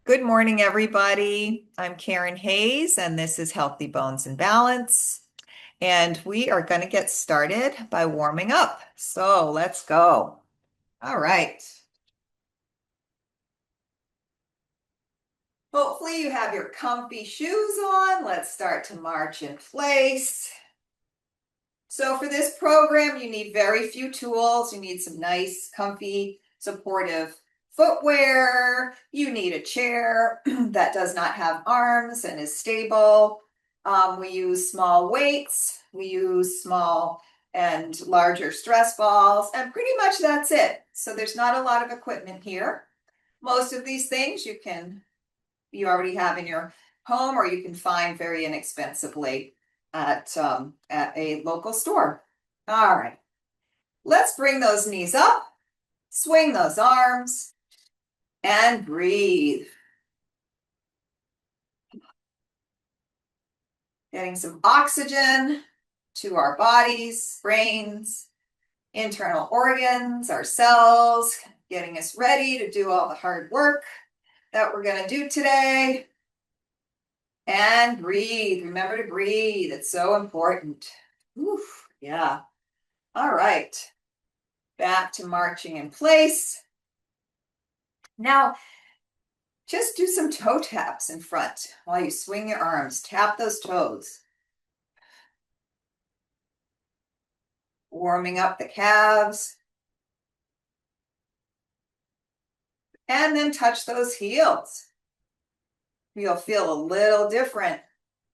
Good morning, everybody. I'm Karen Hayes, and this is Healthy Bones and Balance. And we are going to get started by warming up. So let's go. All right. Hopefully you have your comfy shoes on. Let's start to march in place. So for this program, you need very few tools. You need some nice, comfy, supportive footwear. You need a chair that does not have arms and is stable. We use small weights. We use small and larger stress balls, and pretty much that's it. So there's not a lot of equipment here. Most of these things you already have in your home, or you can find very inexpensively at a local store. All right, let's bring those knees up, swing those arms, and breathe. Getting some oxygen to our bodies, brains, internal organs, our cells, getting us ready to do all the hard work that we're going to do today. And breathe. Remember to breathe. It's so important. Oof, yeah. All right. Back to marching in place. Now, just do some toe taps in front while you swing your arms. Tap those toes. Warming up the calves. And then touch those heels. You'll feel a little different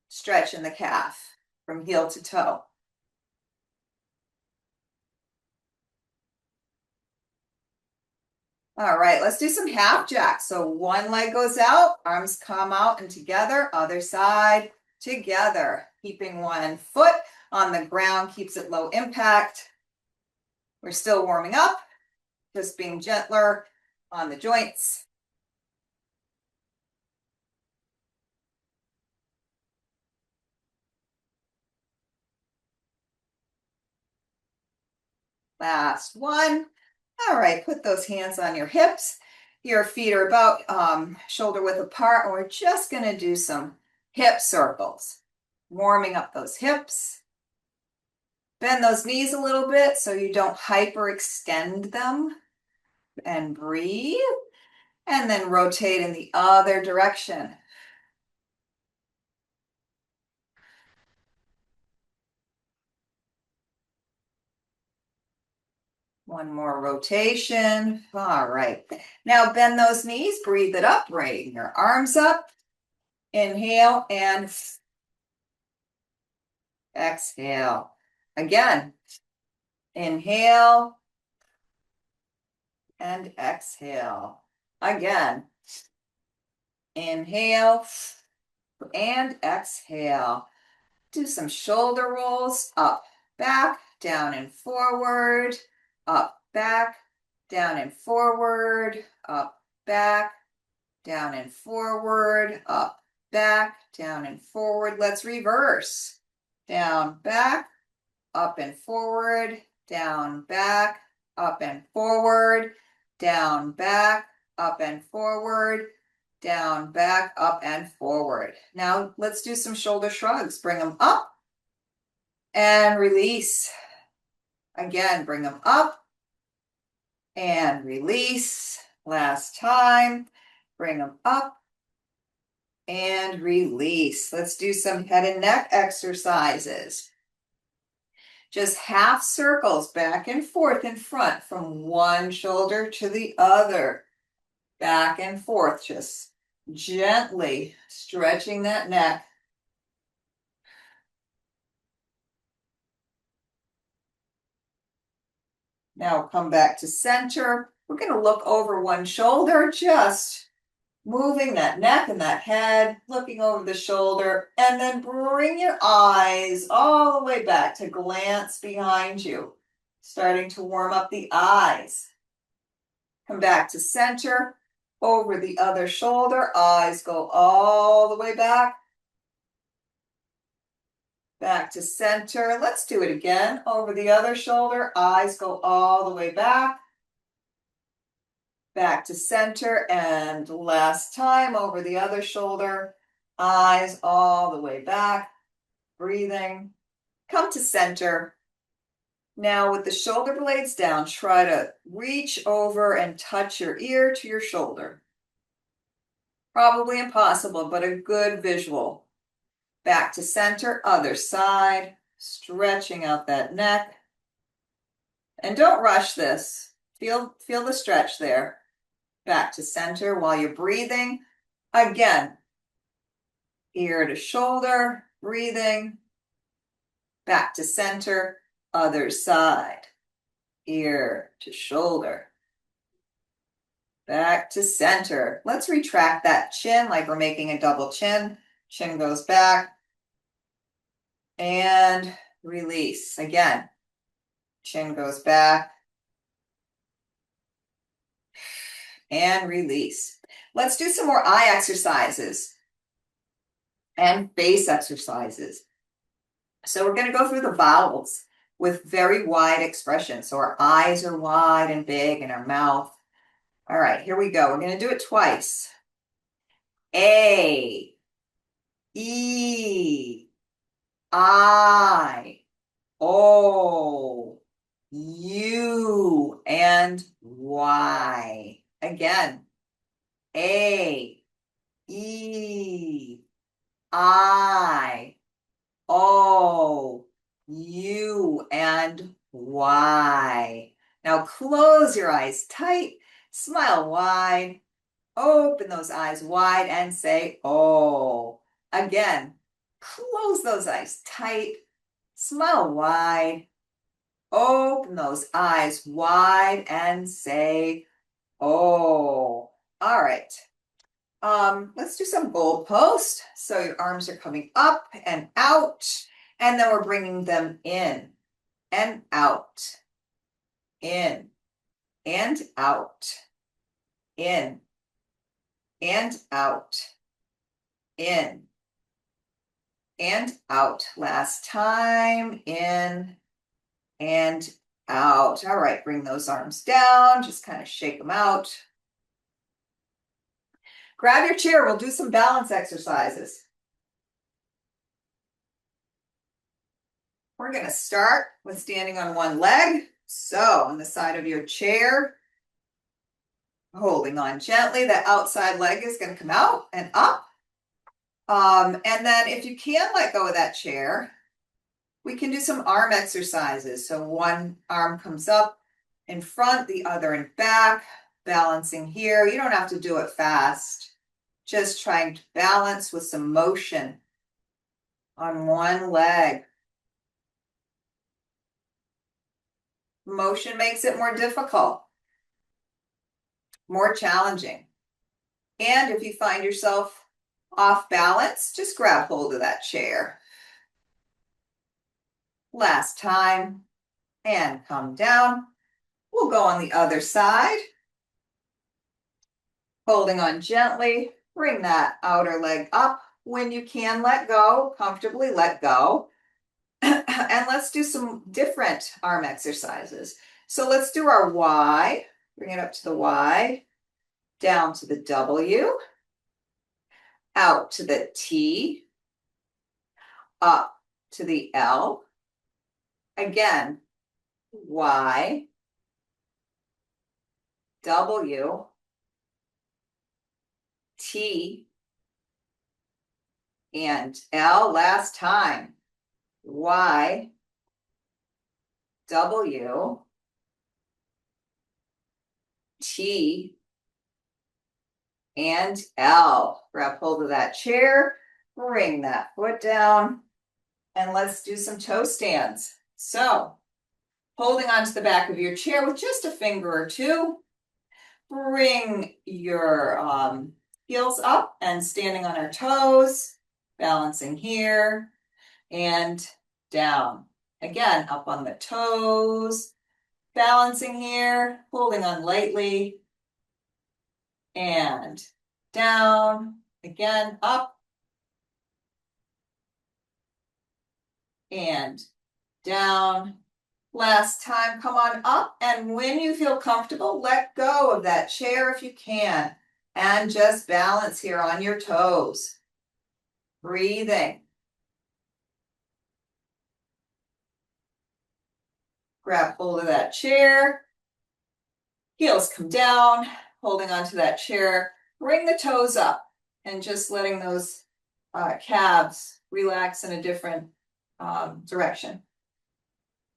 stretch in the calf from heel to toe. All right, let's do some half jacks. So one leg goes out, arms come out and together, other side, together. Keeping one foot on the ground keeps it low impact. We're still warming up, just being gentler on the joints. Last one. All right, put those hands on your hips. Your feet are about shoulder width apart, and we're just going to do some hip circles. Warming up those hips. Bend those knees a little bit so you don't hyperextend them. And breathe. And then rotate in the other direction. One more rotation. All right. Now bend those knees, breathe it up, bring your arms up. Inhale and exhale. Again, inhale and exhale. Again, inhale and exhale. Do some shoulder rolls, up, back, down and forward, up, back, down and forward, up, back, down and forward, up, back, down and forward. Let's reverse. Down, back, up and forward, down, back, up and forward, down, back, up and forward, down, back, up and forward. Now let's do some shoulder shrugs. Bring them up and release. Again, bring them up and release. Last time, bring them up and release. Let's do some head and neck exercises. Just half circles back and forth in front from one shoulder to the other. Back and forth, just gently stretching that neck. Now come back to center. We're going to look over one shoulder, just moving that neck and that head, looking over the shoulder, and then bring your eyes all the way back to glance behind you, starting to warm up the eyes. Come back to center, over the other shoulder, eyes go all the way back. Back to center. Let's do it again. Over the other shoulder, eyes go all the way back. back to center, and last time over the other shoulder, eyes all the way back, breathing, come to center. Now with the shoulder blades down, try to reach over and touch your ear to your shoulder. Probably impossible, but a good visual. Back to center, other side, stretching out that neck. And don't rush this. Feel the stretch there. Back to center while you're breathing. Again, ear to shoulder, breathing. Back to center, other side. Ear to shoulder. Back to center. Let's retract that chin like we're making a double chin. Chin goes back. And release. Again, chin goes back. And release. Let's do some more eye exercises and face exercises. So we're going to go through the vowels with very wide expression. So our eyes are wide and big and our mouth. All right, here we go. We're going to do it twice. A, E, I, O, U, and Y. Again, A, E, I, O, U, and Y. Now close your eyes tight, smile wide, open those eyes wide, and say, oh. Again, close those eyes tight, smile wide, open those eyes wide, and say, oh. All right. Let's do some goalpost. So your arms are coming up and out, and then we're bringing them in and out, in and out, in and out, in and out. Last time, in and out. All right, bring those arms down, just kind of shake them out. Grab your chair, we'll do some balance exercises. We're gonna start with standing on one leg. So on the side of your chair, holding on gently, that outside leg is gonna come out and up. And then if you can let go of that chair, we can do some arm exercises. So one arm comes up in front, the other in back, balancing here. You don't have to do it fast. Just trying to balance with some motion on one leg. Motion makes it more difficult, more challenging. And if you find yourself off balance, just grab hold of that chair. Last time, and come down. We'll go on the other side. Holding on gently, bring that outer leg up. When you can, let go, comfortably let go. And let's do some different arm exercises. So let's do our Y. Bring it up to the Y, down to the W, out to the T, up to the L. Again, Y, W, T, and L. Last time. Y, W, T, and L. Grab hold of that chair, bring that foot down, and let's do some toe stands. So, holding onto the back of your chair with just a finger or two, bring your heels up and standing on our toes, balancing here, and down. Again, up on the toes, balancing here, holding on lightly, and down. Again, up, and down, Last time, come on up, and when you feel comfortable, let go of that chair if you can, and just balance here on your toes. Breathing. Grab hold of that chair. Heels come down, holding onto that chair. Bring the toes up and just letting those calves relax in a different direction.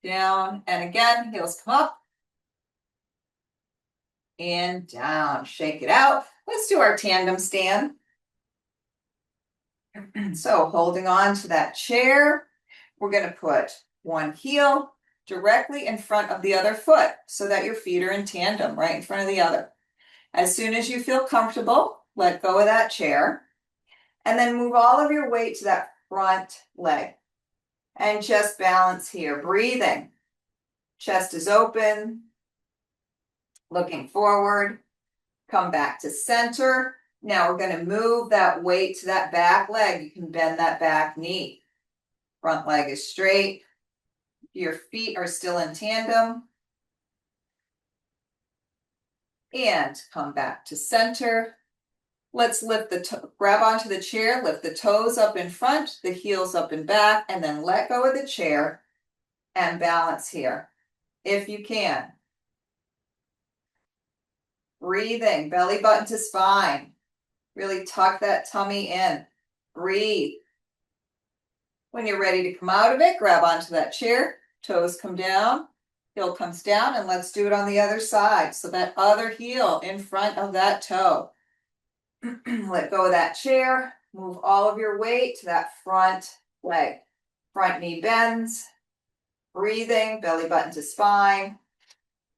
Down and again, heels come up and down. Shake it out. Let's do our tandem stand. So holding on to that chair, we're going to put one heel directly in front of the other foot so that your feet are in tandem right in front of the other. As soon as you feel comfortable, let go of that chair and then move all of your weight to that front leg and just balance here, breathing. Chest is open, looking forward, come back to center. Now we're going to move that weight to that back leg. You can bend that back knee. Front leg is straight. Your feet are still in tandem. And come back to center. Let's lift grab onto the chair, lift the toes up in front, the heels up and back, and then let go of the chair and balance here, if you can. Breathing, belly button to spine. Really tuck that tummy in. Breathe. When you're ready to come out of it, grab onto that chair, toes come down, heel comes down, and let's do it on the other side. So that other heel in front of that toe. Let go of that chair, move all of your weight to that front leg. Front knee bends, breathing, belly button to spine.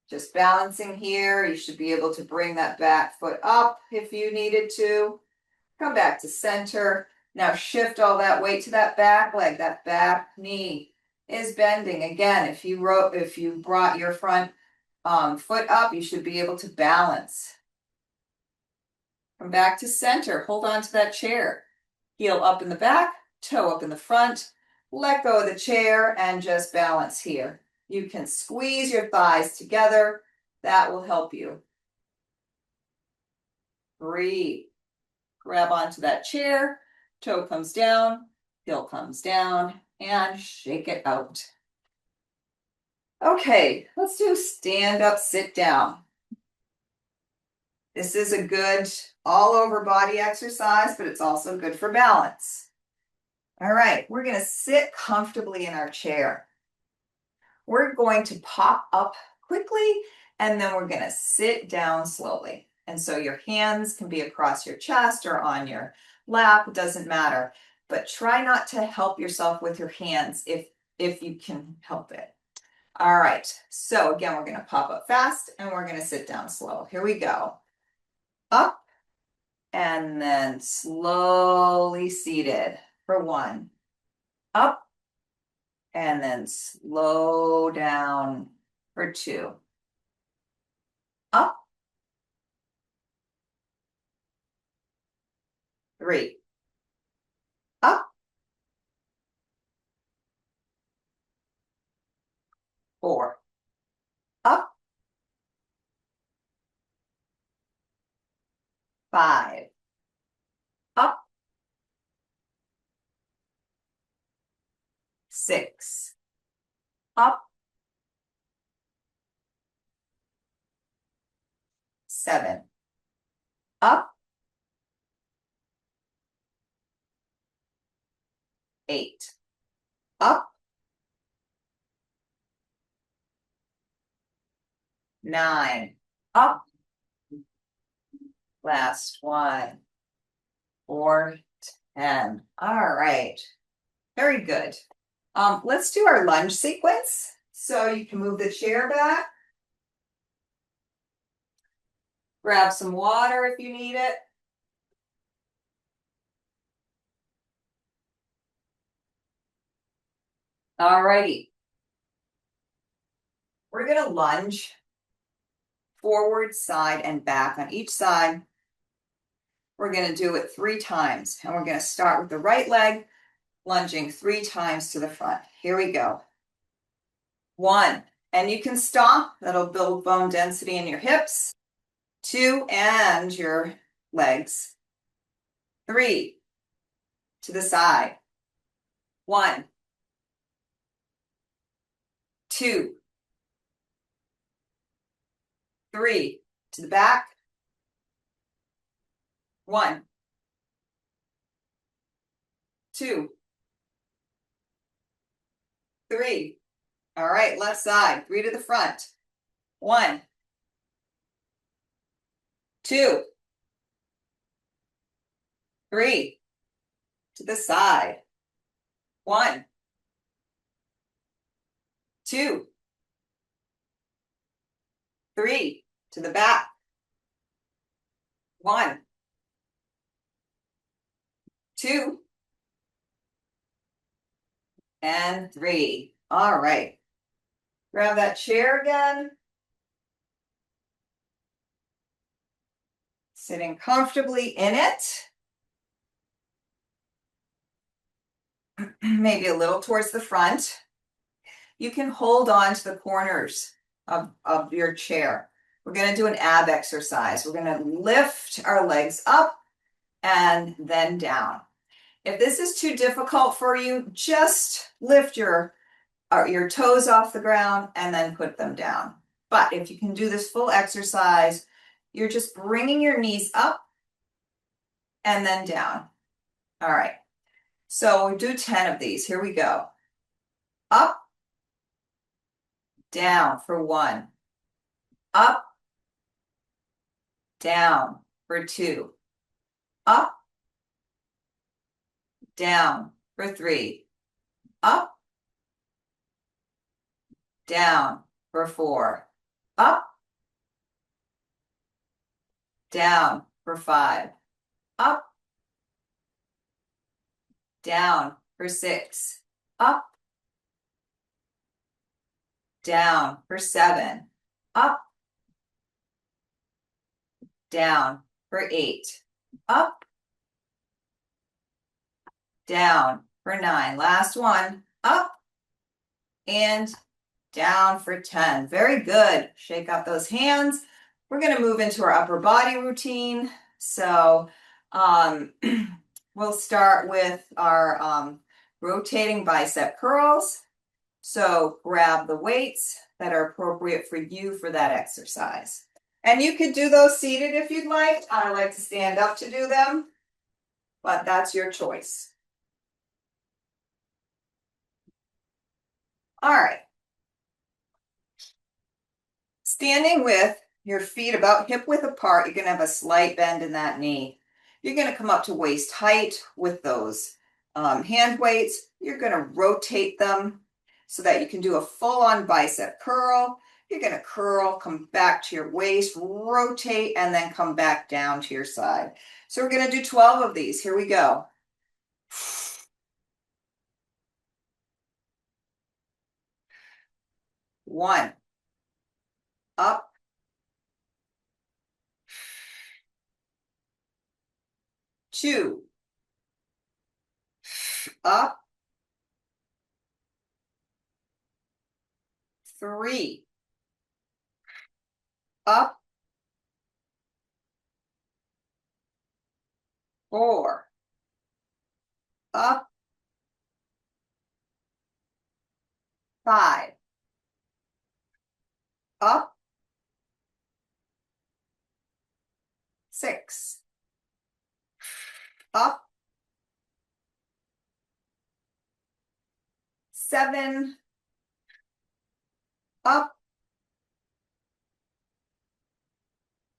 Just balancing here. You should be able to bring that back foot up if you needed to. Come back to center. Now shift all that weight to that back leg. That back knee is bending. Again, if you brought your front foot up, you should be able to balance. Come back to center. Hold on to that chair. Heel up in the back, toe up in the front. Let go of the chair and just balance here. You can squeeze your thighs together. That will help you. Breathe. Grab onto that chair. Toe comes down, heel comes down, and shake it out. Okay, let's do stand up, sit down. This is a good all over body exercise, but it's also good for balance. All right, we're going to sit comfortably in our chair. We're going to pop up quickly, and then we're going to sit down slowly. And so your hands can be across your chest or on your lap, it doesn't matter. But try not to help yourself with your hands if you can help it. All right, so again, we're going to pop up fast, and we're going to sit down slow. Here we go. Up, and then slowly seated for one. Up, and then slow down for two. Up, three. Up, four. Up, five. Up, six. Up, seven. Up, eight. Up, nine. Up, last one. 4, 10. All right, very good. Let's do our lunge sequence. So you can move the chair back. Grab some water if you need it. All righty. We're going to lunge forward, side, and back on each side. We're going to do it 3 times. And we're going to start with the right leg, lunging 3 times to the front. Here we go. 1, and you can stomp. That'll build bone density in your hips. 2, and your legs. 3, to the side. 1, 2, 3, to the back. 1, 2, 3. All right, left side. 3 to the front. 1, 2, 3, to the side. 1, 2, 3, to the back. 1, 2, and 3. All right. Grab that chair again. Sitting comfortably in it. Maybe a little towards the front. You can hold on to the corners of your chair. We're going to do an ab exercise. We're going to lift our legs up and then down. If this is too difficult for you, just lift your toes off the ground and then put them down. But if you can do this full exercise, you're just bringing your knees up and then down. All right. So we do 10 of these. Here we go. Up, down for 1. Up, down for 2. Up, down for 3. Up, down for 4. Up, down for 5. Up, down for 6. Up, down for 7. Up, down for 8. Up, down for 9. Last one. Up and down for 10. Very good. Shake out those hands. We're going to move into our upper body routine. So we'll start with our rotating bicep curls. So grab the weights that are appropriate for you for that exercise. And you could do those seated if you'd like. I like to stand up to do them, but that's your choice. All right. Standing with your feet about hip width apart, you're going to have a slight bend in that knee. You're going to come up to waist height with those hand weights. You're going to rotate them so that you can do a full-on bicep curl. You're going to curl, come back to your waist, rotate, and then come back down to your side. So we're going to do 12 of these. Here we go. 1. Up. 2. Up. 3. Up. 4. Up. 5. Up. 6. Up. 7. Up.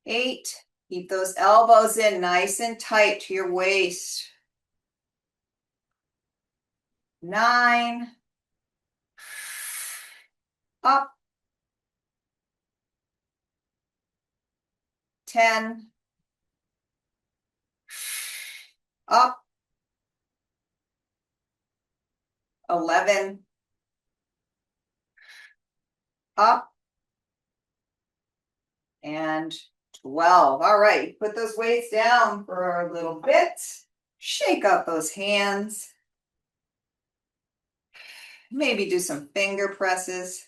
8. Keep those elbows in nice and tight to your waist. 9. Up. 10. Up. 11. Up. And 12. All right, put those weights down for a little bit. Shake out those hands. Maybe do some finger presses.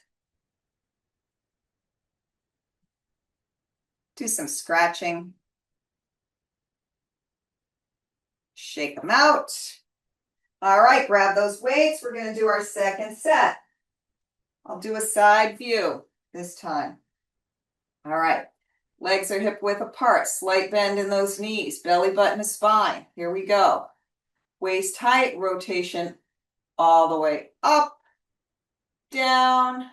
Do some scratching. Shake them out. All right, grab those weights. We're going to do our second set. I'll do a side view this time. All right, legs are hip width apart, slight bend in those knees, belly button to spine. Here we go. Waist height, rotation all the way up, down,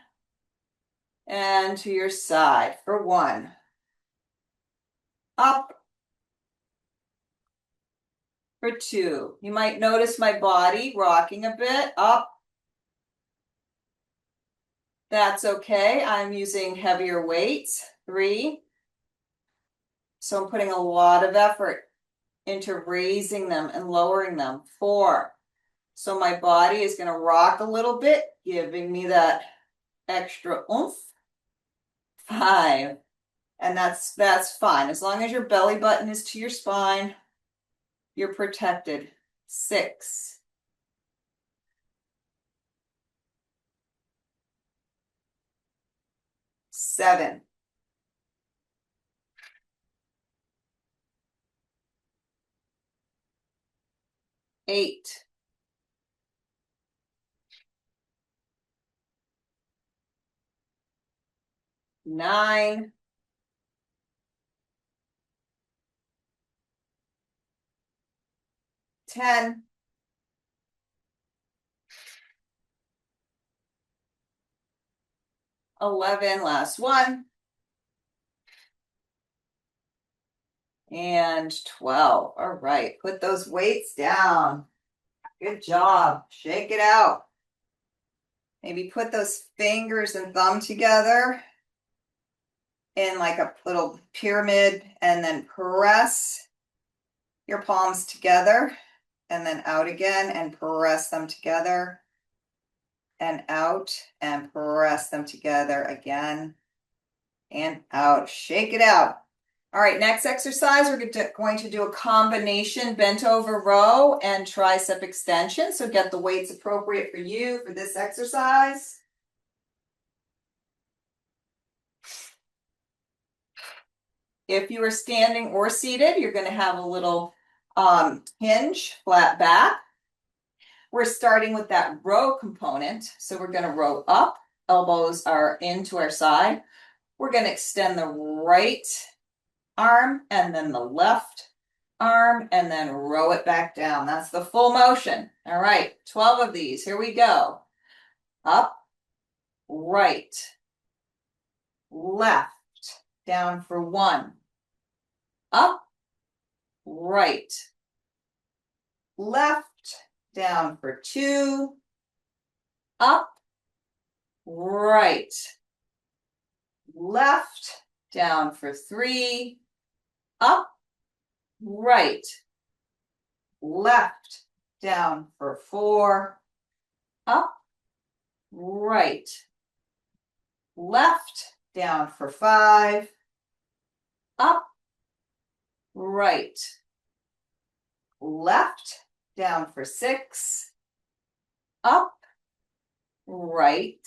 and to your side for 1. Up for 2. You might notice my body rocking a bit up. That's okay. I'm using heavier weights. 3. So I'm putting a lot of effort into raising them and lowering them. 4. So my body is going to rock a little bit, giving me that extra oomph. 5. And that's fine. As long as your belly button is to your spine, you're protected. 6. 7. 8. 9. 10. 11, last one. And 12. All right, put those weights down. Good job. Shake it out. Maybe put those fingers and thumb together in like a little pyramid and then press your palms together and then out again and press them together and out and press them together again and out. Shake it out. All right, next exercise, we're going to do a combination bent over row and tricep extension. So get the weights appropriate for you for this exercise. If you are standing or seated, you're going to have a little hinge, flat back. We're starting with that row component. So we're going to row up, elbows are into our side. We're going to extend the right arm and then the left arm and then row it back down. That's the full motion. All right, 12 of these. Here we go. Up, right, left, down for 1. Up, right, left, down for 2. Up, right, left, down for 3. Up, right, left, down for 4. Up, right, left, down for 5. Up, right, left, down for 6. Up, right,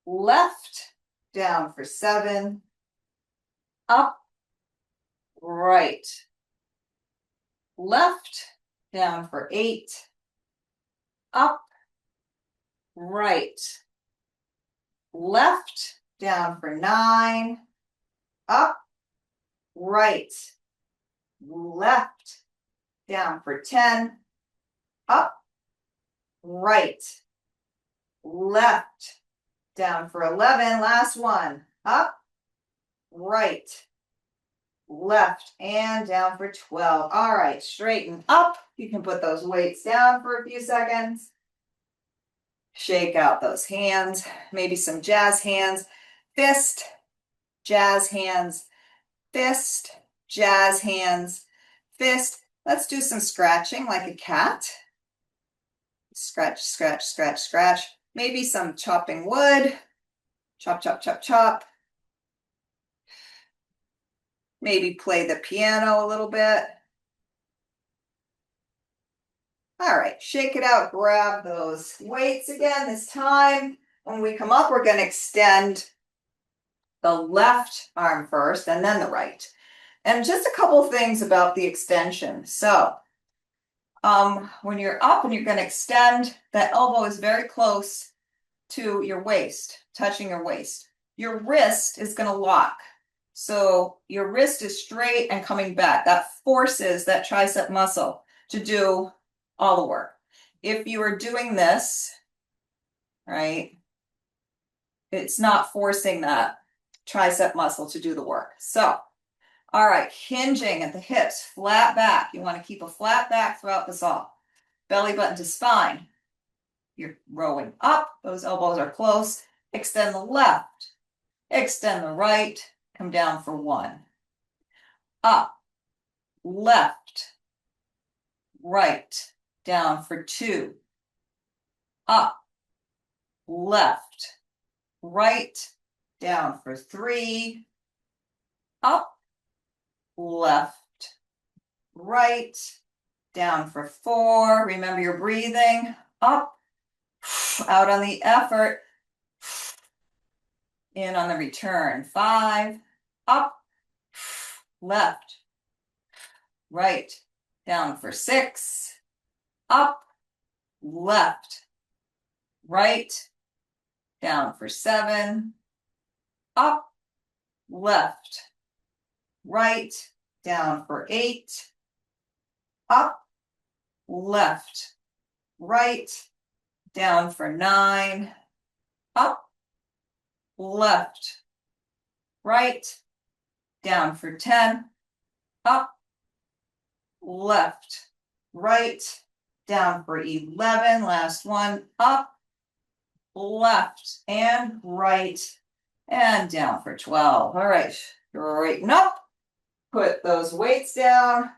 left, down for 7. Up, right, left, down for 8. Up, right, left, down for 9. Up, right, left, down for 10. Up, right, left, down for 11. Last one. Up, right, left, and down for 12. All right, straighten up. You can put those weights down for a few seconds. Shake out those hands, maybe some jazz hands. Fist, jazz hands, fist, jazz hands, fist. Let's do some scratching like a cat. Scratch, scratch, scratch, scratch. Maybe some chopping wood. Chop, chop, chop, chop. Maybe play the piano a little bit. All right, shake it out. Grab those weights again. This time, when we come up, we're going to extend the left arm first and then the right. And just a couple things about the extension. So when you're up and you're going to extend, that elbow is very close to your waist, touching your waist. Your wrist is going to lock. So your wrist is straight and coming back. That forces that tricep muscle to do all the work. If you are doing this, right, it's not forcing that tricep muscle to do the work. So, all right, hinging at the hips, flat back. You want to keep a flat back throughout this all. Belly button to spine. You're rowing up. Those elbows are close. Extend the left. Extend the right. Come down for 1. Up. Left. Right. Down for 2. Up. Left. Right. Down for 3. Up. Left. Right. Down for 4. Remember your breathing. Up. Out on the effort. In on the return. 5. Up. Left. Right. Down for 6. Up. Left. Right. Down for 7. Up. Left. Right. Down for 8. Up. Left. Right. Down for 9. Up. Left. Right. Down for 10. Up. Left. Right. Down for 11. Last one. Up. Left and right. And down for 12. All right. Straighten up. Put those weights down.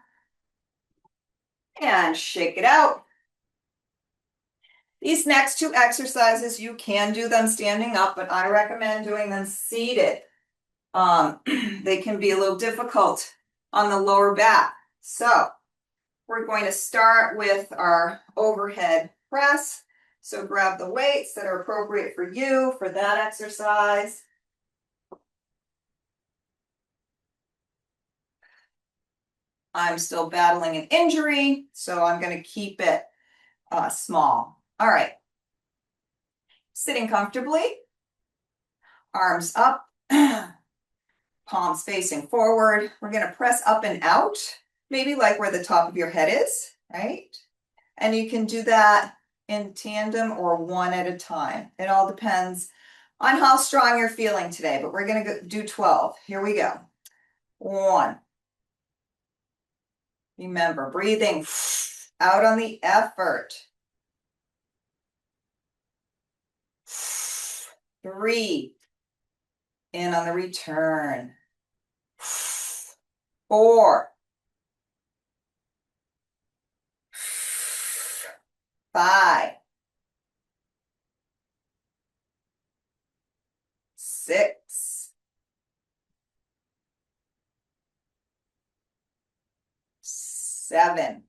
And shake it out. These next 2 exercises, you can do them standing up, but I recommend doing them seated. They can be a little difficult on the lower back. So we're going to start with our overhead press. So grab the weights that are appropriate for you for that exercise. I'm still battling an injury, so I'm going to keep it small. All right. Sitting comfortably, arms up, palms facing forward. We're going to press up and out, maybe like where the top of your head is, right? And you can do that in tandem or one at a time. It all depends on how strong you're feeling today, but we're going to do 12. Here we go. 1. Remember, breathing out on the effort. 3. In on the return. 4. 5. 6. 7.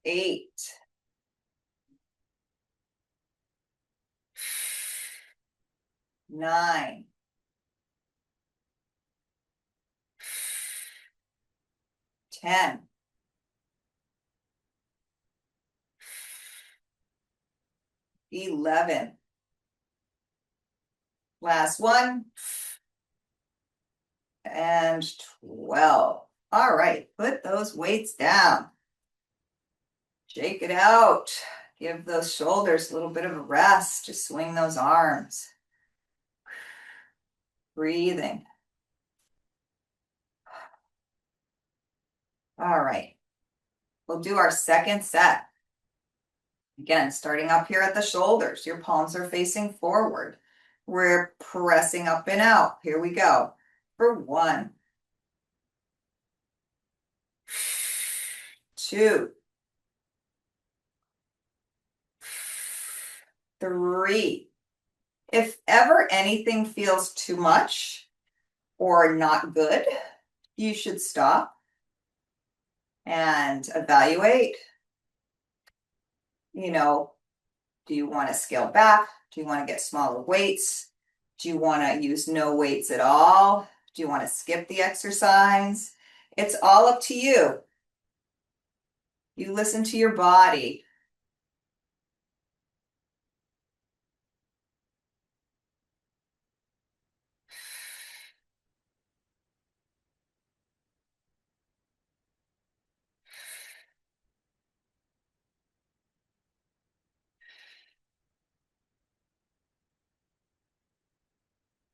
8. 9. 10. 11. Last one. And 12. All right, put those weights down. Shake it out. Give those shoulders a little bit of a rest. Just swing those arms. Breathing. All right. We'll do our second set. Again, starting up here at the shoulders. Your palms are facing forward. We're pressing up and out. Here we go. For 1. 2. 3. If ever anything feels too much or not good, you should stop and evaluate. Do you want to scale back? Do you want to get smaller weights? Do you want to use no weights at all? Do you want to skip the exercise? It's all up to you. You listen to your body.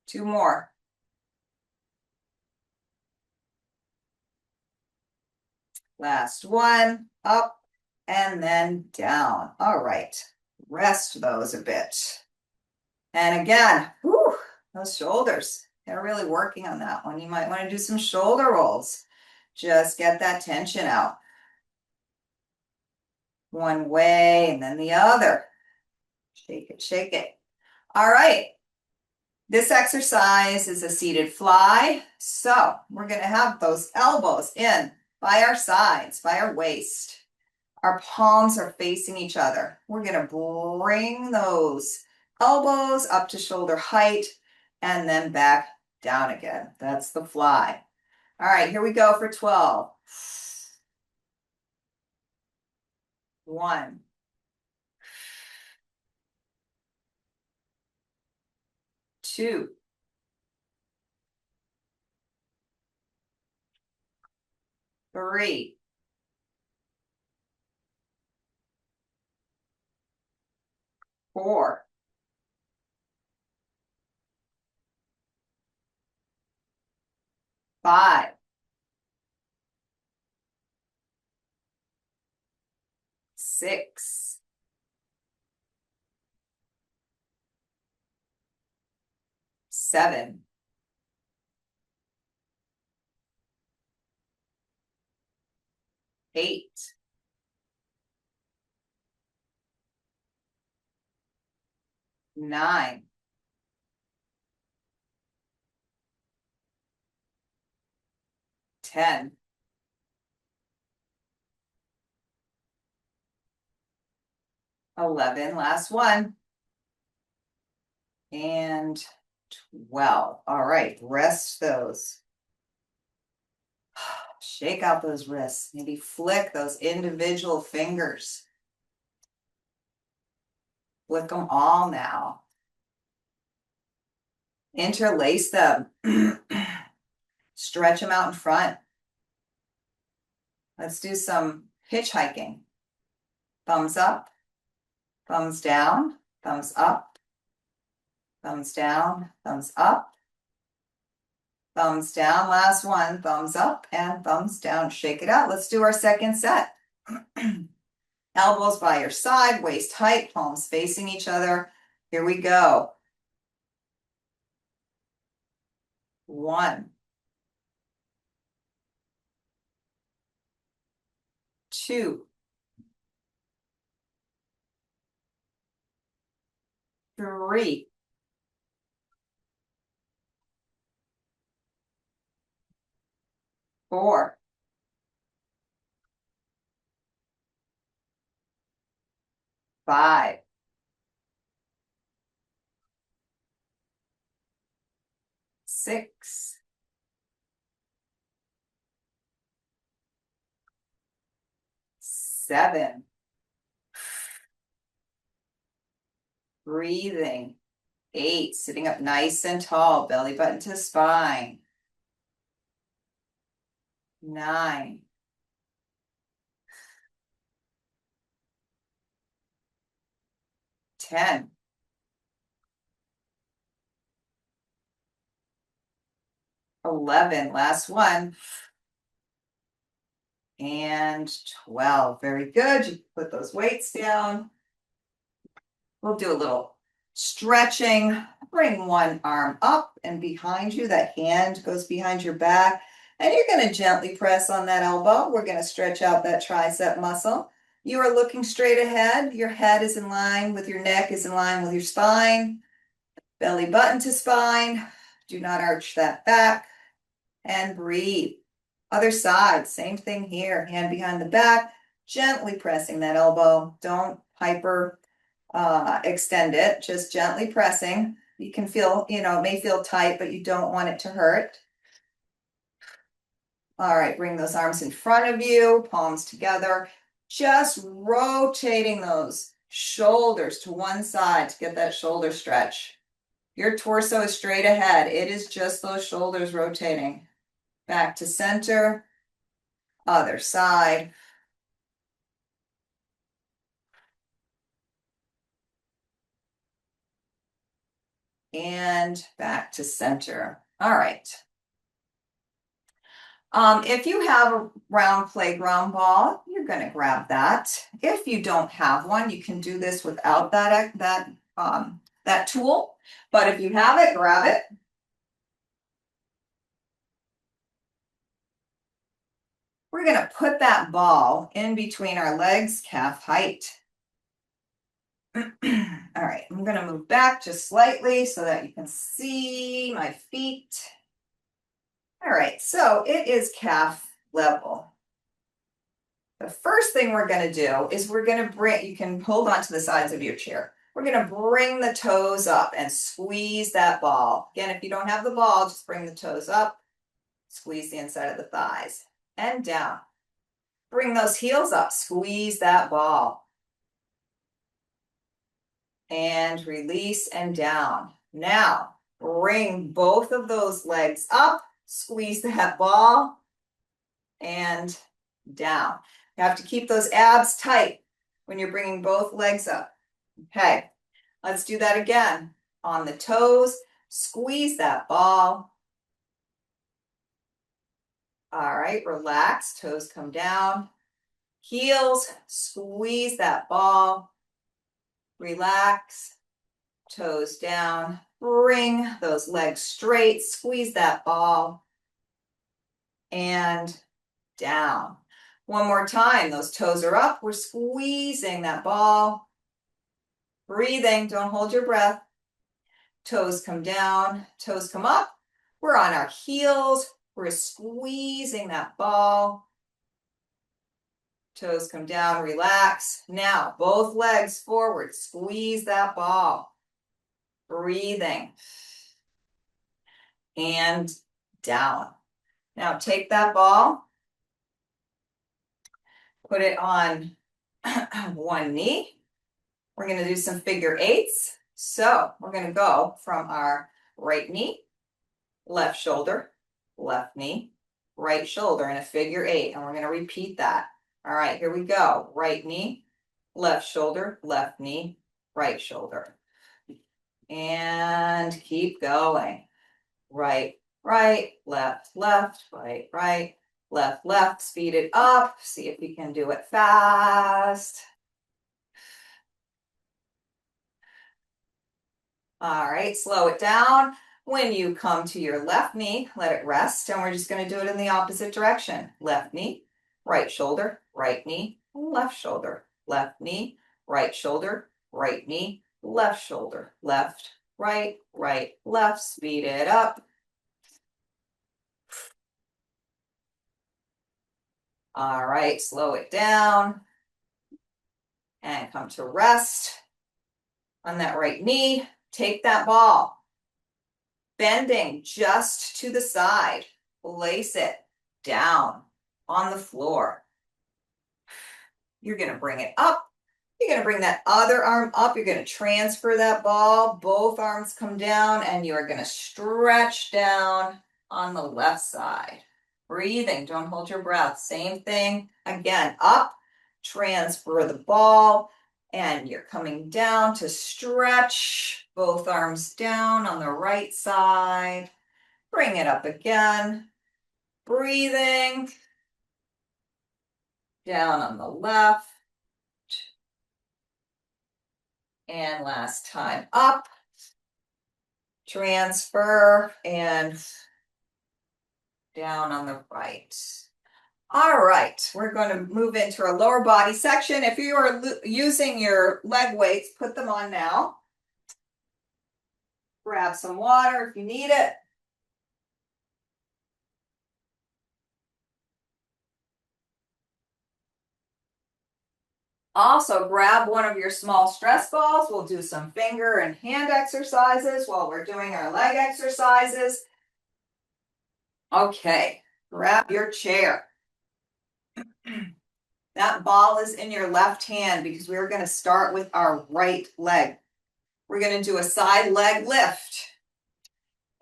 Two more. Last one, up and then down. All right, rest those a bit. And again, whew, those shoulders, they're really working on that one. You might want to do some shoulder rolls. Just get that tension out. One way and then the other. Shake it, shake it. All right. This exercise is a seated fly. So we're going to have those elbows in by our sides, by our waist. Our palms are facing each other. We're going to bring those elbows up to shoulder height and then back down again. That's the fly. All right, here we go for 12. 1, 2, 3, 4, 5, 6, 7, 8, 9, 10, 11, last one, and 12. All right, rest those. Shake out those wrists. Maybe flick those individual fingers. Flick them all now. Interlace them. Stretch them out in front. Let's do some hitchhiking. Thumbs up, thumbs down, thumbs up, thumbs down, thumbs up, thumbs down. Last one, thumbs up and thumbs down. Shake it out. Let's do our second set. Elbows by your side, waist height, palms facing each other. Here we go. 1, 2, 3, 4, 5, 6, 7, breathing, 8, sitting up nice and tall, belly button to spine, 9, 10, 11, last one, and 12. Very good. You put those weights down. We'll do a little stretching. Bring one arm up and behind you. That hand goes behind your back. And you're going to gently press on that elbow. We're going to stretch out that tricep muscle. You are looking straight ahead. Your head is in line with your neck, is in line with your spine. Belly button to spine. Do not arch that back. And breathe. Other side, same thing here. Hand behind the back. Gently pressing that elbow. Don't hyper extend it, just gently pressing. You can feel, it may feel tight, but you don't want it to hurt. All right, bring those arms in front of you, palms together, just rotating those shoulders to one side to get that shoulder stretch. Your torso is straight ahead. It is just those shoulders rotating. Back to center, other side. And back to center. All right. If you have a round playground ball, you're going to grab that. If you don't have one, you can do this without that tool. But if you have it, grab it. We're going to put that ball in between our legs, calf height. All right, I'm going to move back just slightly so that you can see my feet. All right, so it is calf level. The first thing we're going to do is we're going to bring, you can hold on to the sides of your chair. We're going to bring the toes up and squeeze that ball. Again, if you don't have the ball, just bring the toes up, squeeze the inside of the thighs and down. Bring those heels up, squeeze that ball. And release and down. Now, bring both of those legs up, squeeze that ball, and down. You have to keep those abs tight when you're bringing both legs up. Okay, let's do that again. On the toes, squeeze that ball. All right, relax, toes come down. Heels, squeeze that ball. Relax, toes down. Bring those legs straight, squeeze that ball. And down. One more time, those toes are up. We're squeezing that ball. Breathing, don't hold your breath. Toes come down, toes come up. We're on our heels. We're squeezing that ball. Toes come down, relax. Now, both legs forward, squeeze that ball. Breathing. And down. Now, take that ball, put it on one knee. We're going to do some figure eights. So we're going to go from our right knee, left shoulder, left knee, right shoulder in a figure eight. And we're going to repeat that. All right, here we go. Right knee, left shoulder, left knee, right shoulder. And keep going. Right, right, left, left, right, right, left, left. Speed it up. See if we can do it fast. All right, slow it down. When you come to your left knee, let it rest, and we're just going to do it in the opposite direction. Left knee, right shoulder, right knee, left shoulder, left knee, right shoulder, right knee, left shoulder, left, right, right, left. Speed it up. All right, slow it down. And come to rest on that right knee. Take that ball, bending just to the side. Place it down on the floor. You're going to bring it up. You're going to bring that other arm up. You're going to transfer that ball. Both arms come down, and you are going to stretch down on the left side. Breathing. Don't hold your breath. Same thing. Again, up. Transfer the ball. And you're coming down to stretch both arms down on the right side. Bring it up again. Breathing. Down on the left. And last time up. Transfer and down on the right. All right, we're going to move into our lower body section. If you are using your leg weights, put them on now. Grab some water if you need it. Also, grab one of your small stress balls. We'll do some finger and hand exercises while we're doing our leg exercises. Okay, grab your chair. That ball is in your left hand because we're going to start with our right leg. We're going to do a side leg lift.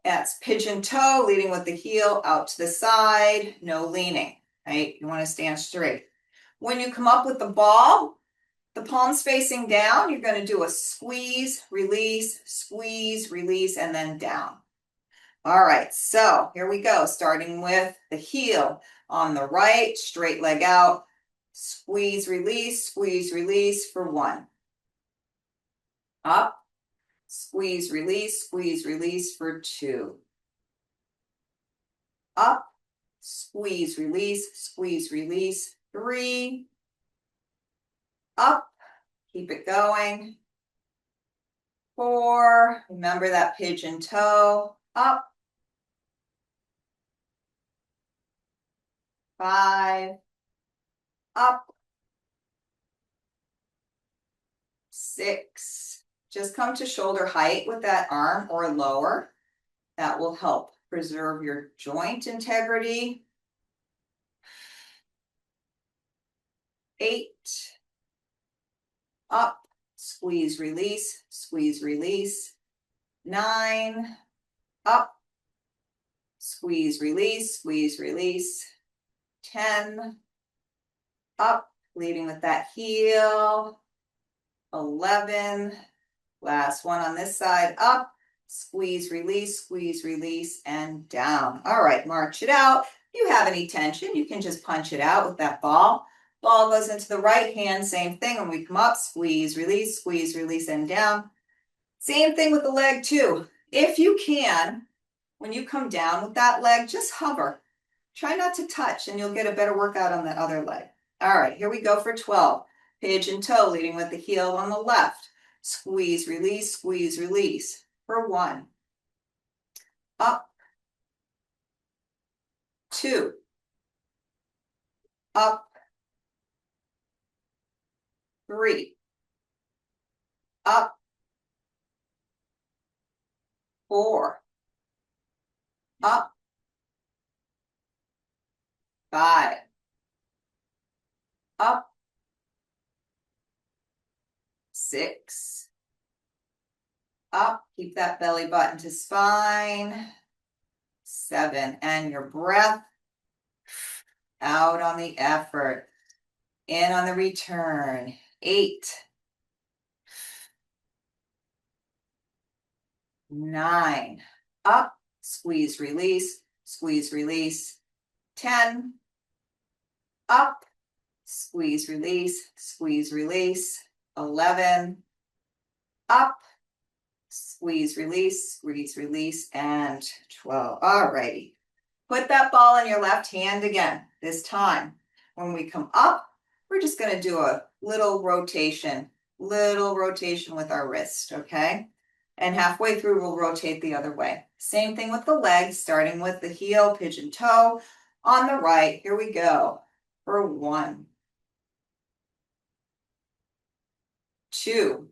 That's pigeon toe, leading with the heel out to the side, no leaning, right? You want to stand straight. When you come up with the ball, the palms facing down, you're going to do a squeeze, release, and then down. All right, so here we go, starting with the heel on the right, straight leg out, squeeze, release for 1. Up, squeeze, release for 2. Up, squeeze, release, 3. Up, keep it going. 4, remember that pigeon toe, up. 5, up. 6, just come to shoulder height with that arm or lower. That will help preserve your joint integrity. 8, up, squeeze, release. 9, up, squeeze, release. 10, up, leading with that heel. 11, last one on this side, up, squeeze, release, and down. All right, march it out. If you have any tension, you can just punch it out with that ball. Ball goes into the right hand, same thing. When we come up, squeeze, release, and down. Same thing with the leg too. If you can, when you come down with that leg, just hover. Try not to touch and you'll get a better workout on that other leg. All right, here we go for 12. Pigeon toe, leading with the heel on the left. Squeeze, release for 1. Up. 2. Up. 3. Up. 4. Up. 5. Up. 6. Up. Keep that belly button to spine. 7. And your breath. Out on the effort. In on the return. 8. 9. Up. Squeeze, release. 10. Up. Squeeze, release. 11. Up. Squeeze, release, and 12. All righty. Put that ball in your left hand again. This time, when we come up, we're just going to do a little rotation with our wrist, okay? And halfway through, we'll rotate the other way. Same thing with the legs, starting with the heel, pigeon toe on the right. Here we go for 1, 2,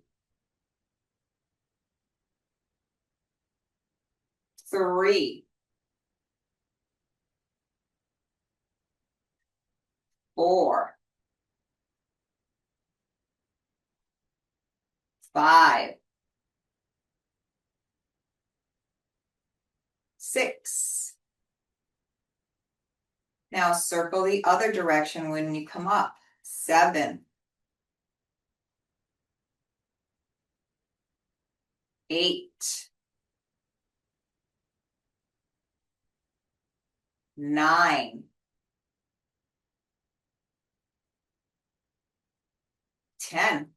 3, 4, 5, 6. Now circle the other direction when you come up. 7, 8, 9, 10,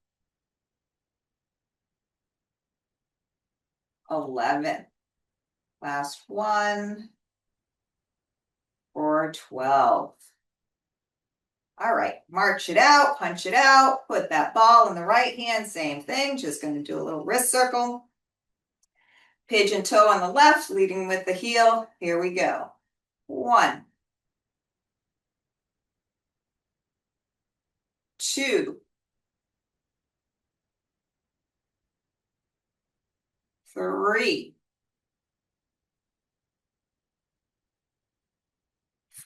11. Last one for 12. All right, march it out, punch it out, put that ball in the right hand, same thing, just going to do a little wrist circle. Pigeon toe on the left, leading with the heel. Here we go. 1, 2, 3,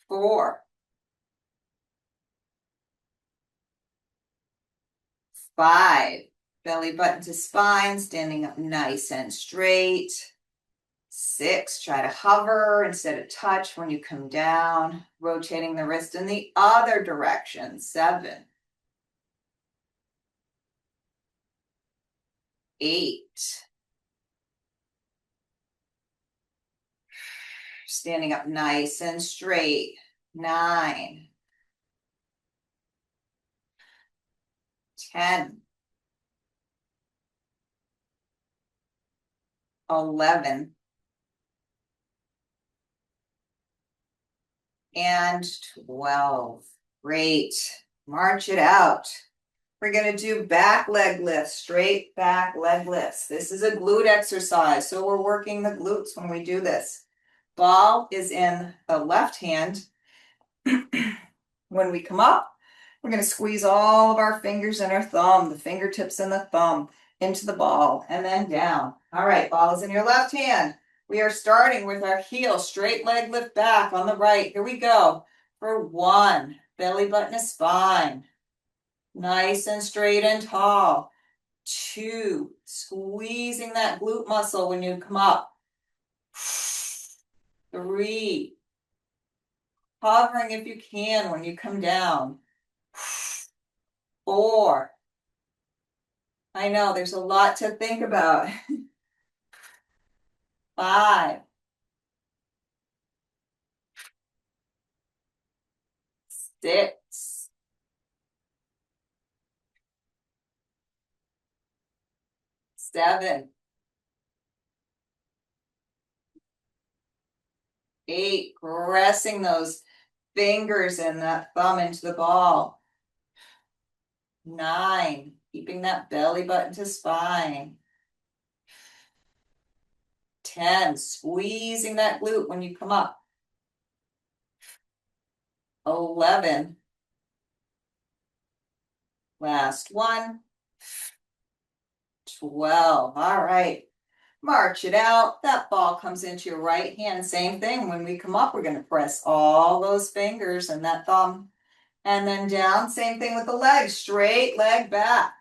4, 5. Belly button to spine, standing up nice and straight. 6, try to hover instead of touch when you come down, rotating the wrist in the other direction. 7, 8. Standing up nice and straight. 9, 10, 11, and 12. Great. March it out. We're going to do back leg lifts, straight back leg lifts. This is a glute exercise, so we're working the glutes when we do this. Ball is in the left hand. When we come up, we're going to squeeze all of our fingers and our thumb, the fingertips and the thumb, into the ball and then down. All right, ball is in your left hand. We are starting with our heel, straight leg lift back on the right. Here we go. For 1, belly button to spine. Nice and straight and tall. 2, squeezing that glute muscle when you come up. 3, hovering if you can when you come down. 4, I know there's a lot to think about. 5, 6, 7, 8, pressing those fingers and that thumb into the ball. 9, keeping that belly button to spine. 10, squeezing that glute when you come up. 11, last one. 12, all right. March it out. That ball comes into your right hand. Same thing. When we come up, we're going to press all those fingers and that thumb. And then down. Same thing with the leg. Straight leg back.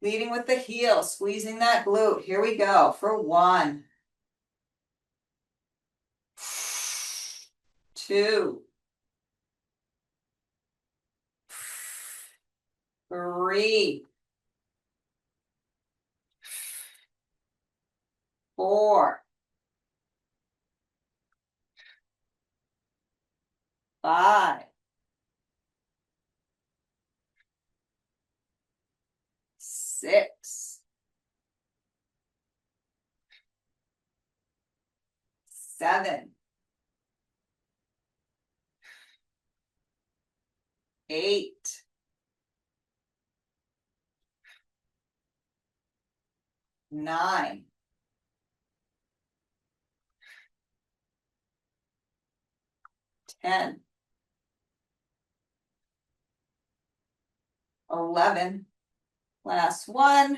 Leading with the heel. Squeezing that glute. Here we go. For 1, 2, 3, 4, 5, 6, 7, 8, 9, 10, 11, last one.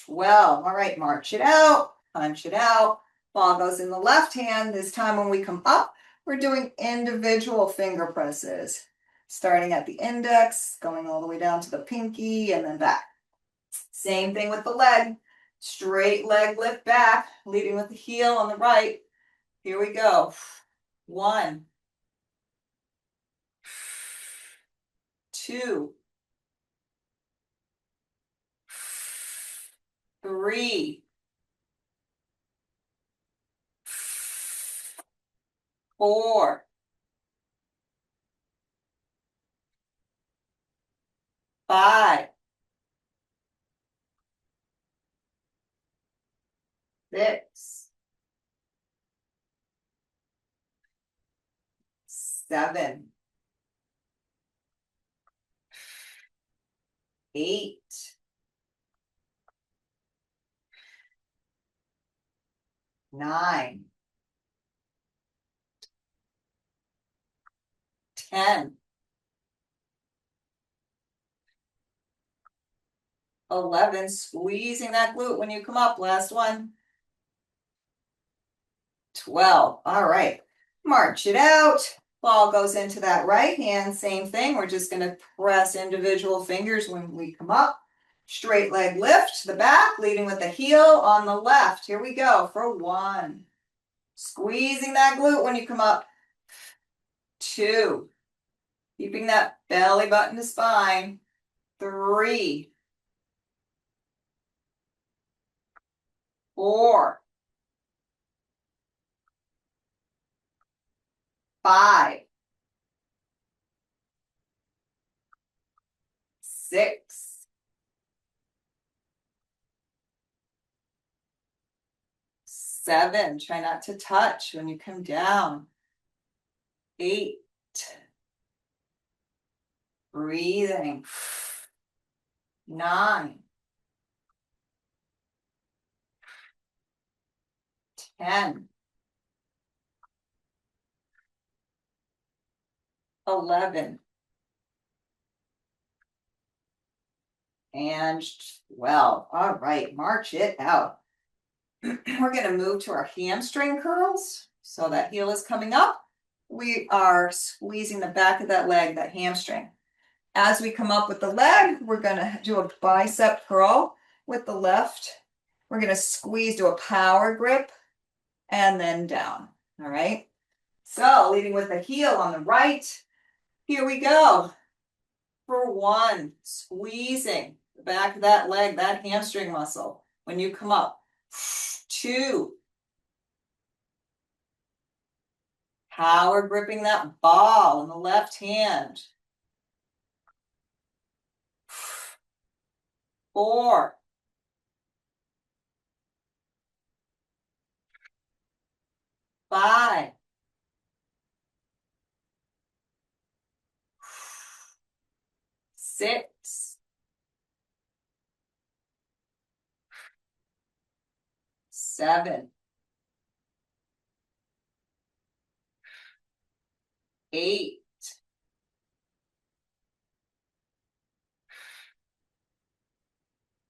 12. All right, march it out, punch it out. Ball goes in the left hand. This time when we come up, we're doing individual finger presses. Starting at the index, going all the way down to the pinky, and then back. Same thing with the leg. Straight leg lift back, leading with the heel on the right. Here we go. 1, 2, 3, 4, 5, 6, 7, 8, 9, 10, 11, squeezing that glute when you come up. Last one. 12. All right. March it out. Ball goes into that right hand. Same thing. We're just going to press individual fingers when we come up. Straight leg lift to the back, leading with the heel on the left. Here we go for 1. Squeezing that glute when you come up. 2. Keeping that belly button to spine. 3. 4. 5. 6. 7. Try not to touch when you come down. 8. Breathing. 9. 10. 11. And 12. All right, march it out. We're going to move to our hamstring curls. So that heel is coming up. We are squeezing the back of that leg, that hamstring. As we come up with the leg, we're going to do a bicep curl with the left. We're going to squeeze, do a power grip, and then down. All right. So leading with the heel on the right. Here we go. For 1, squeezing the back of that leg, that hamstring muscle when you come up. 2. Power gripping that ball in the left hand. 4. 5. 6. 7. 8.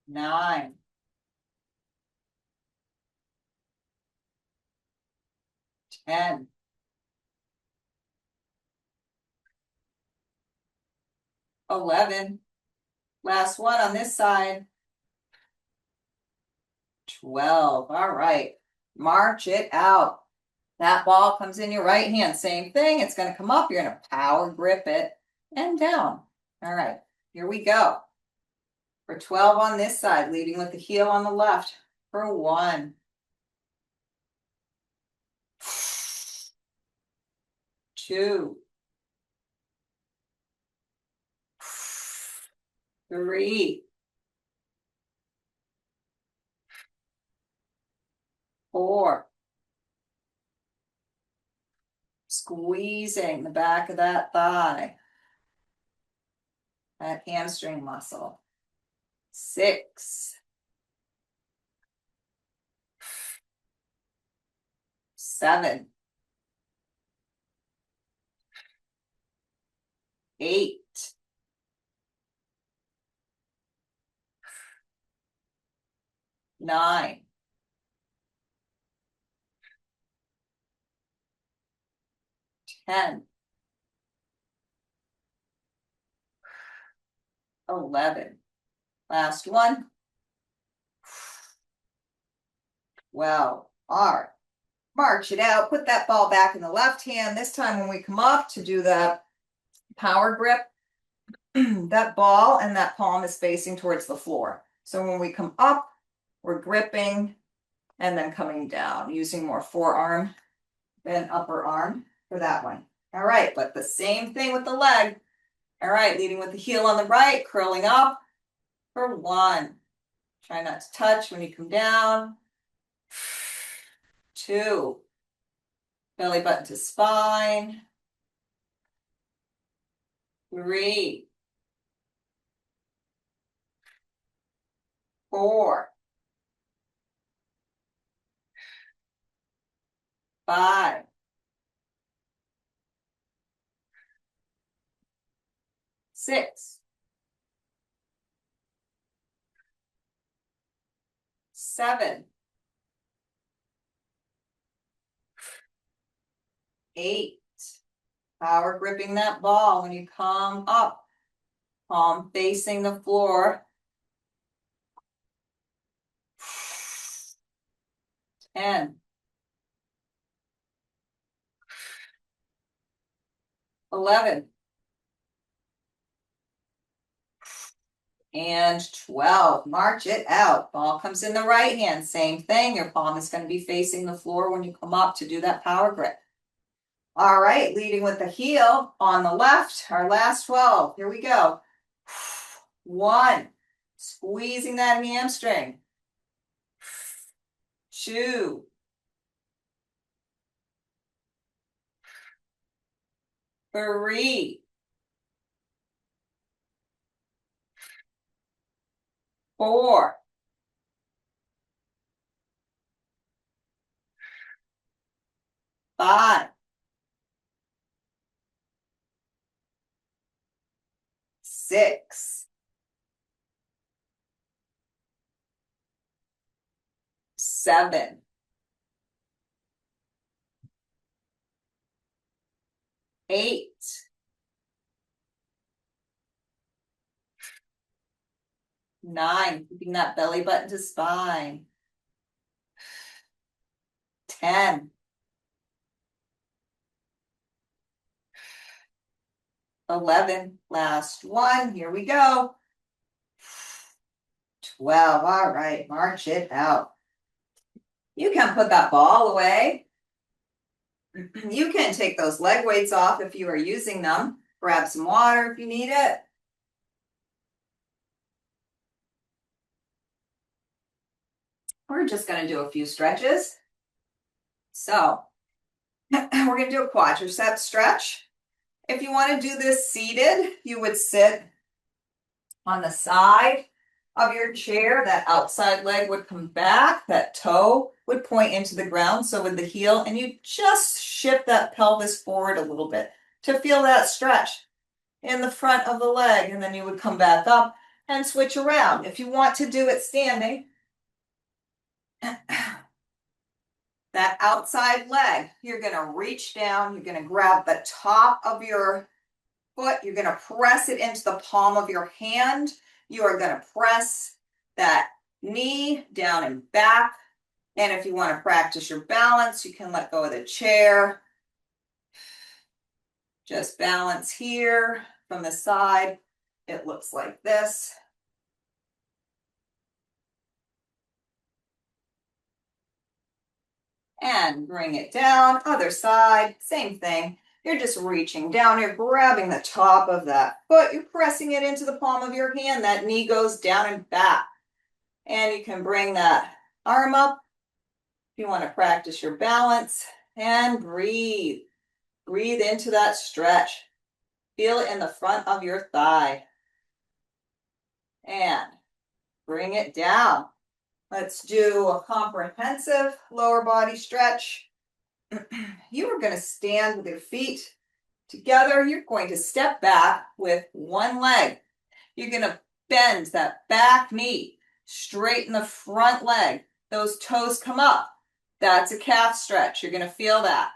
9. 10. 11. Last one on this side. 12. All right. March it out. That ball comes in your right hand. Same thing. It's going to come up. You're going to power grip it and down. All right. Here we go. For 12 on this side, leading with the heel on the left. For 1. 2. 3. 4. Squeezing the back of that thigh, that hamstring muscle. 6. 7. 8. 9. 10. 11. Last one. 12. All right. March it out. Put that ball back in the left hand. This time when we come up to do that power grip, that ball and that palm is facing towards the floor. So when we come up, we're gripping and then coming down, using more forearm than upper arm for that one. All right, but the same thing with the leg. All right, leading with the heel on the right, curling up for 1. Try not to touch when you come down. 2. Belly button to spine. 3. 4. 5. 6. 7, 8. Power gripping that ball when you come up. Palm facing the floor. 10, 11, and 12. March it out. Ball comes in the right hand. Same thing. Your palm is going to be facing the floor when you come up to do that power grip. All right, leading with the heel on the left, our last 12. Here we go. 1, squeezing that hamstring. 2, 3, 4, 5, 6, 7, 8, 9, keeping that belly button to spine. 10, 11, last one, here we go. 12, all right, march it out. You can put that ball away. You can take those leg weights off if you are using them. Grab some water if you need it. We're just going to do a few stretches. So, we're going to do a quadricep stretch. If you want to do this seated, you would sit on the side of your chair. That outside leg would come back. That toe would point into the ground. So with the heel, and you just shift that pelvis forward a little bit to feel that stretch in the front of the leg. And then you would come back up and switch around. If you want to do it standing, that outside leg, you're going to reach down, you're going to grab the top of your foot, you're going to press it into the palm of your hand. You are going to press that knee down and back. And if you want to practice your balance, you can let go of the chair. Just balance here from the side. It looks like this. And bring it down, other side, same thing. You're just reaching down, you're grabbing the top of that foot, you're pressing it into the palm of your hand, that knee goes down and back. And you can bring that arm up if you want to practice your balance, and breathe. Breathe into that stretch. Feel it in the front of your thigh. And bring it down. Let's do a comprehensive lower body stretch. You are going to stand with your feet together. You're going to step back with one leg. You're going to bend that back knee, straighten the front leg. Those toes come up. That's a calf stretch. You're going to feel that.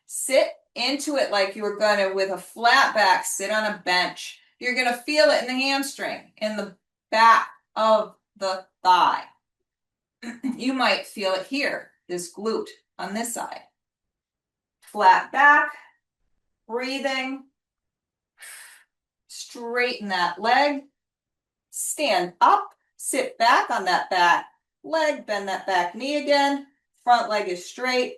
Sit into it like you were going to, with a flat back, sit on a bench. You're going to feel it in the hamstring, in the back of the thigh. You might feel it here, this glute on this side. Flat back, breathing. Straighten that leg. Stand up, sit back on that back leg, bend that back knee again. Front leg is straight.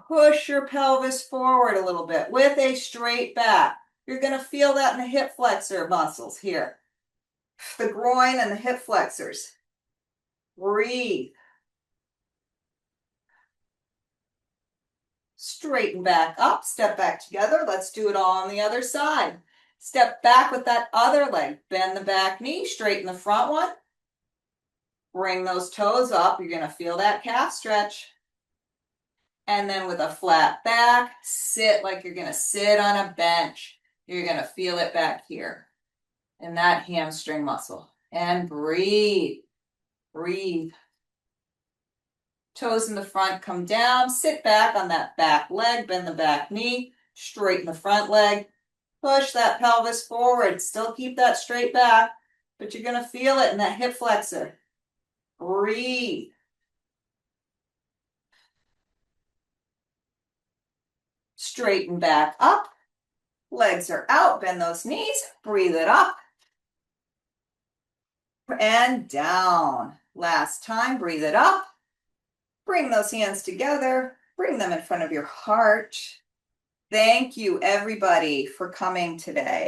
Push your pelvis forward a little bit with a straight back. You're going to feel that in the hip flexor muscles here. The groin and the hip flexors. Breathe. Straighten back up, step back together. Let's do it all on the other side. Step back with that other leg. Bend the back knee, straighten the front one. Bring those toes up. You're going to feel that calf stretch. And then with a flat back, sit like you're going to sit on a bench. You're going to feel it back here in that hamstring muscle. And breathe. Breathe. Toes in the front, come down, sit back on that back leg, bend the back knee, straighten the front leg, push that pelvis forward, still keep that straight back, but you're gonna feel it in that hip flexor. Breathe. Straighten back up, legs are out, bend those knees, breathe it up, and down. Last time, breathe it up, bring those hands together, bring them in front of your heart. Thank you, everybody, for coming today.